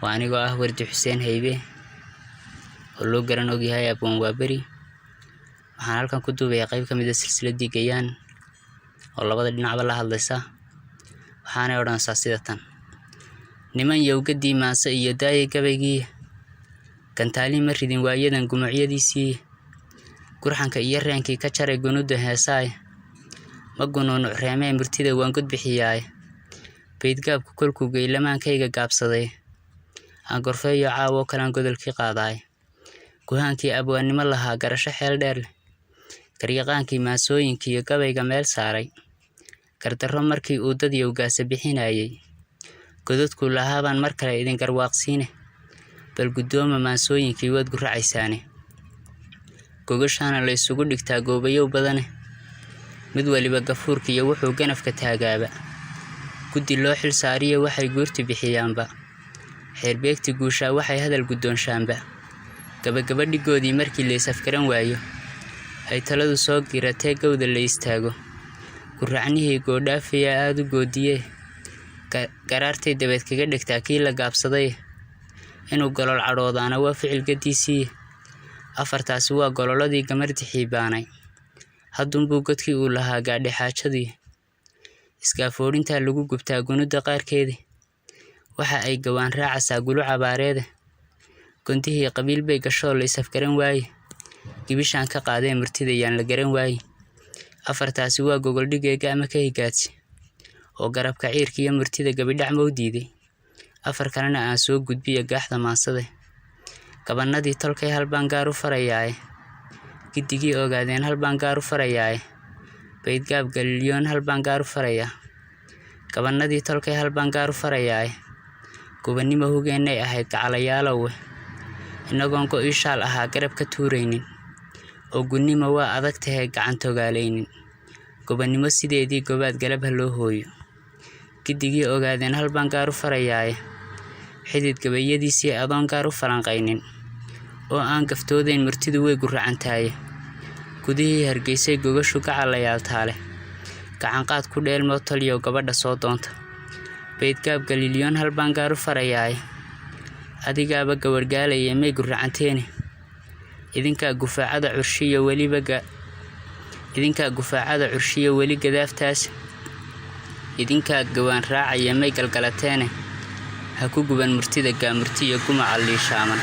وأنا جوا ورد حسين هيبة ولو جرنا وجهي أبو مبابري waxaan halkan ku duubay qayb ka mid ah silsiladii Gayaan oo labada dhinacba la hadlaysa waxaana odhanaysaa sida tan niman yowgadii maase iyo daayay gabaygii kantaali ma ridin waayadan gumucyadiisii gurxanka iyo reenkii ka jaray gunuda heesaay ma gunuun reemay murtida waan gud bixiyaay beedgaabku kolku geelamaankayga gaabsaday aan gorfeeyo caawo kalaan godolkii qaadaay guhaankii abwaannimo lahaa garasho xeel dheer garyaqaankii maasooyinkii iyo gabayga meel saaray gardarro markii uu dad yowgaasa bixinayay godadku lahaabaan mar kale idin garwaaqsiine bal guddooma maasooyinkii waad guracaysaane gogashaana la isugu dhigtaa goobayow badane mid waliba gafuurkiiyo wuxuu ganafka taagaaba guddi loo xil saariyo waxay guurti bixiyaanba xeerbeegti guushaa waxay hadal guddoonshaanba gabagaba dhigoodii markii la isafgaran waayo ay taladu soo giratee gowda la istaago guracnihii goodhaafaya aad u goodiyee garaartay dabeed kaga dhigtaa kii la gaabsaday inuu golol cadhoodaana waa ficil gadiisii afartaasi waa gololadii gamardi xiibaanay haddunbuu godkii uu lahaa gaadhay xaajadii iskaafoodhintaa lagu gubtaa gunuda qaarkeedii waxa ay gawaan raacasaa gulu cabaareede gontihii qabiil bay gashoo la isafgaran waaye gibishaan ka qaadee murtida yaan la garan waaye afartaasi waa gogoldhigeega ama ka higaadsi oo garabka ciirka iyo murtida gabidhac ma u diiday afar kalena aan soo gudbiyo gaaxda maansade gabanadii tolkay hal baan gaar u farayaaye giddigii ogaadeen hal baan gaar u farayaaye beydgaab galilyoon hal baan gaar u farayaa gabanadii tolkay hal baan gaar u farayaaye gubannimo hugeennay ahayd gacalayaalowe inagoon go-iishaal ahaa garab ka tuuraynin oo gunnimo waa adag tahay gacantogaalaynin gobannimo sideedii gobaad galab ha loo hooyo giddigii ogaadeen hal baan gaar u farayaaye xidid gabayadiisii adoon gaar u falanqaynin oo aan gaftoodayn murtidu way guracantaaye gudihii hargeysay gogashu gacalayaaltaale gacanqaad ku dheelmoo taliyow gabadha soo doonta beydgaab galilyoon hal baan gaar u farayaaye adigaaba gawargaalaya may guracanteene idinkaa gufaacada curshiyo weli gadaaftaas idinkaa gawaan raacaya may galgalateene ha ku guban murtida gaamurti iyo gumaca liishaaman.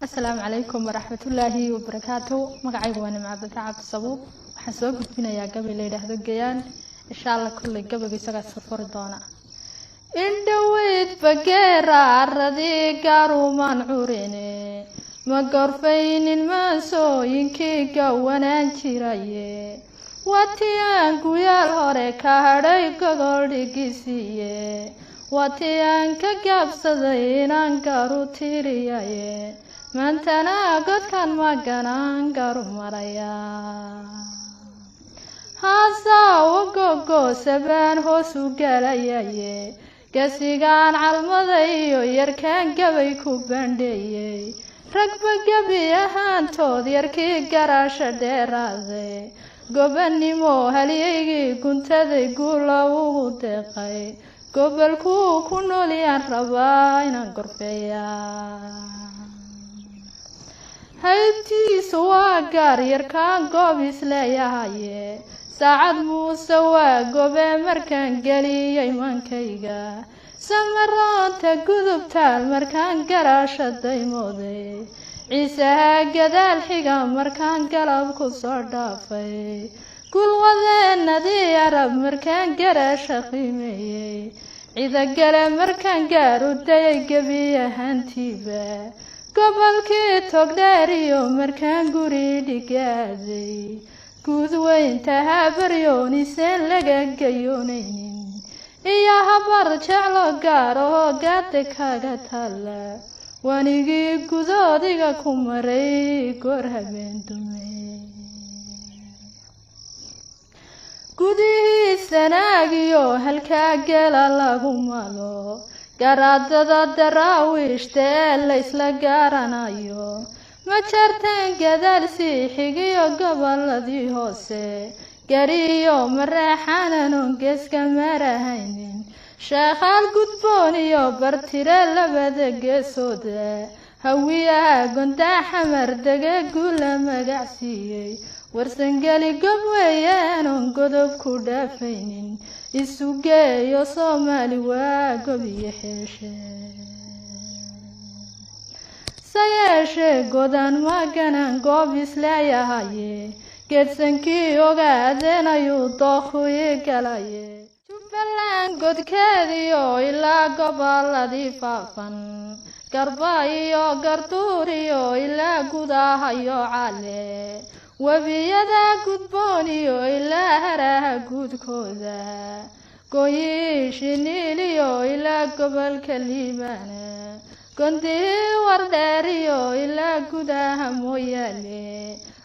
السلام عليكم ورحمة الله وبركاته. مقعي وانا مع بتعب الصبوب وحسوق بنا يا قبل ليلة هذا الجيان إن شاء الله كل قبل يسقط سفر دونا. إن دويت بقرة عرضي قارو منعوريني ما قرفين الماسو ينكي قوانا انشرايه واتيان قويال هوريكا هاري قدولي قسيه واتيان كقاب صدينان قارو تيريايه مانتنا قد كان مقنان قارو مرايا هاسا وقوقو سبان هوسو قالايايه قاسيقان عالمضايو يركان قبي كوبانديه رقبا قبي اهانتود يركي قراشا ديرازي gobannimo halyeygii guntaday guula ugu deeqay gobolkuu ku noolyaan rabaa inaan gorfeeyaa haybtiisu waa gaar yarkaan goob isleeyahaye saacad muuse waa gobe markaan geliyay mankayga samaraanta gudubtaal markaan garaasha daymooday ciisaha gadaal xiga markaan galab ku soo dhaafay gulwadeenadii arab markaan garaasha qiimeeyey cidagale markaan gaar u dayay gebi ahaantiiba gobolkii togdheer iyo markaan guri dhigaaday guud weynta habaryooniiseen laga gayoonaynin iyo habar jeclo gaar oo gaada kaga taalla wanigii gudoodiga ku maray goor habeen dumay gudihii sanaagiyo halkaa gela lagu malo garaadada daraawiishta ee la isla gaaranayo ma jarteen gadaal sii xigiyo goboladii hoose gariyo maraxananon geeska marahaynin sheekhaal gudboon iyo bartire labada geesooda hawiyaha gondaa xamar dege guula magacsiiyey warsangeli gob weeyaanon godob ku dhaafaynin isu geeyo soomaali waa gob iyo xeeshe sayeeshee godan maganan goob isleeyahaye geedsankii ogaadeen ayuu dookuyi galaye jubbaland godkeediyo ilaa goboladii faafan garba iyo garduur iyo ilaa gudahayo cale webiyada gudboon iyo ilaa haraha guudkooda gooyishi niil iyo ilaa gobolka liibaana gondihii wardheer iyo ilaa gudaha mooyaale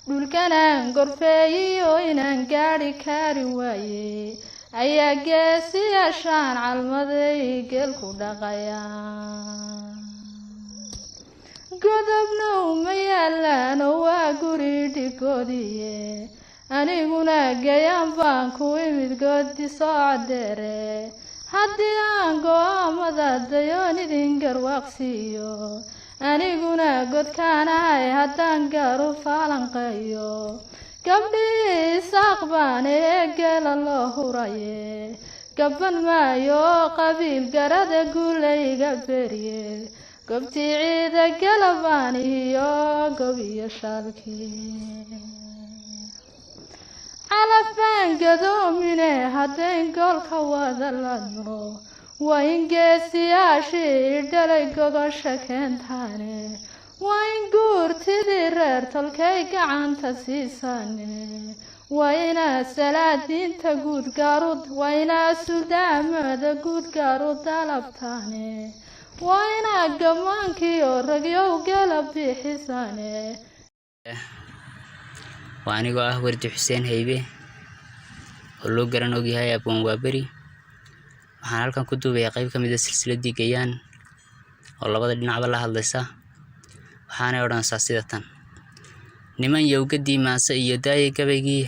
dhulkanaan gorfeeyiyo inaan gaadhi kari waaye ayaa geesiyaashaan calmaday geel ku dhaqayaan godobnow ma yaalaan oo waa guri dhigoodiye aniguna gayaan baan ku imid goodi soo cadeere haddii aan go-aamada dayoon idin garwaaqsiiyo aniguna godkaanahay haddaan gaaru faalanqeeyo gabdhii isaaq baan ee geela loo huraye gaban maayo qabiil garada guulayga beriye gobtii ciida galabaan iyo gob iyo shaalkii calafaan gadoomine haddayn goolka wada ladno waa in geesiyaashii dhalay gogosha keentaane waa in guurtidii reer tolkay gacanta siisaane waa inaa salaadiinta guud gaarud waa inaa suldaamada guud gaarud dalabtaane waa inaa gammaankiyo ragyow gala bixisaane waa anigoo ah Wardi Xuseen Haybe oo loo garan ogyahay Abwan Waaberi waxaan halkan ku duubayaa qayb ka mid ah silsiladii Gayaan oo labada dhinacba la hadlaysa waxaana odhanaysaa sida tan niman yowgadii maase iyo daayay gabaygii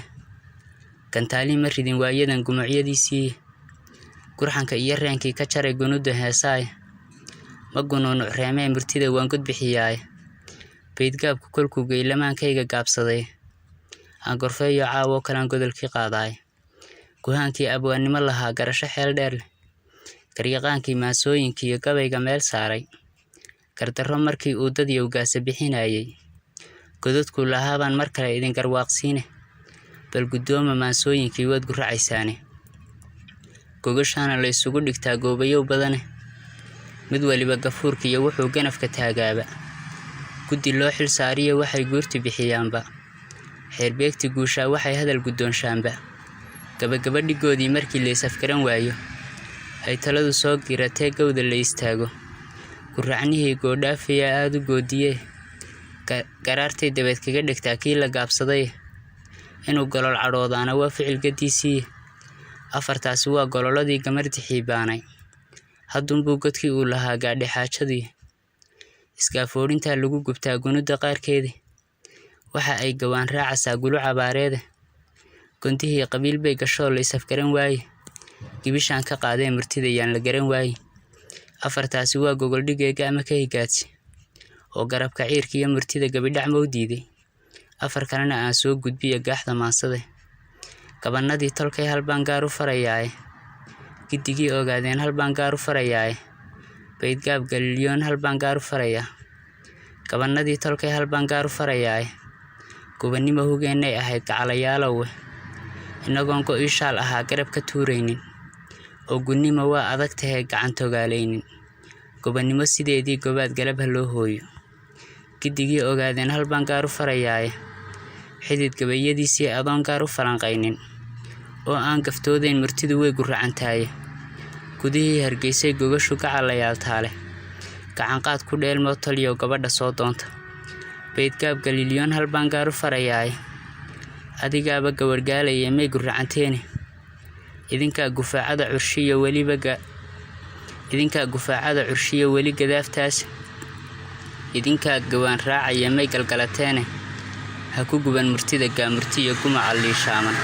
kantaali ma ridin waayadan gumucyadiisii gurxanka iyo reenkii ka jaray gunuda heesaay ma gunuunuc reemee murtida waan god bixiyaay beydgaabku kolkuu geylamaankayga gaabsaday aan gorfeeyo caawo kalaan godolkii qaadaay guhaankii abwaannimo lahaa garasho xeel dheer leh garyaqaankii maasooyinkii iyo gabayga meel saaray gardarro markii uu dad yowgaasa bixinayay godadkuu lahaabaan mar kale idin garwaaqsiine bal guddooma maasooyinkii waad guracaysaane gogashaana la isugu dhigtaa goobayow badane mid waliba gafuurka iyo wuxuu ganafka taagaaba guddi loo xil saariyo waxay guurti bixiyaanba xeerbeegti guushaa waxay hadal guddoonshaanba gabagaba dhigoodii markii la isafgaran waayo ay taladu soo giratee gowda la istaago guracnihii goodhaafiya aad u goodiyee garaartay dabeed kaga dhigtaa kii la gaabsaday inuu golol cadhoodaana waa ficil gadiisii afartaasi waa gololadii gamardixii baanay haddunbuu godkii uu lahaa gaadhay xaajadii iskaafoodhintaa lagu gubtaa gunuda qaarkeedii waxa ay gawaan raacasaa gulu cabaareede gontihii qabiil bay gashoo la isafgaran waaye gibishaan ka qaadee murtida yaan la garan waaye afartaasi waa gogoldhigeega ama ka higaadsi oo garabka ciirka iyo murtida gabidhac mau diiday afar kalena aan soo gudbiya gaaxda maansade gabannadii tolkay halbaan gaar u farayaaye giddigii ogaadeen halbaan gaar u farayaaye beydgaab galilyoon halbaan gaar u farayaa gabannadii tolkay halbaan gaar u farayaaye gubannimo hugeennay ahayd gacalayaalowe inagoon go iishaal ahaa garab ka tuuraynin oo gunnimo waa adag tahee gacantogaalaynin gobannimo sideedii gobaad galabha loo hooyo giddigii ogaadeen halbaan gaar u farayaaye xidid gabayadiisii adoon gaar u falanqaynin oo aan gaftoodayn murtidu way guracantaaye gudihii hargeysay gogashu gacalayaal taale gacanqaad ku dheelmoo taliyo gabadha soo doonta beydgaab galilyoon halbaan gaar u farayaaye adigaaba gawargaalaya may guracanteene idinkaa gufaacada curshiyo weli gadaaftaas idinkaa gawaan raacaya may galgalateene ha ku guban murtida gaamurti iyo gumaca liishaaman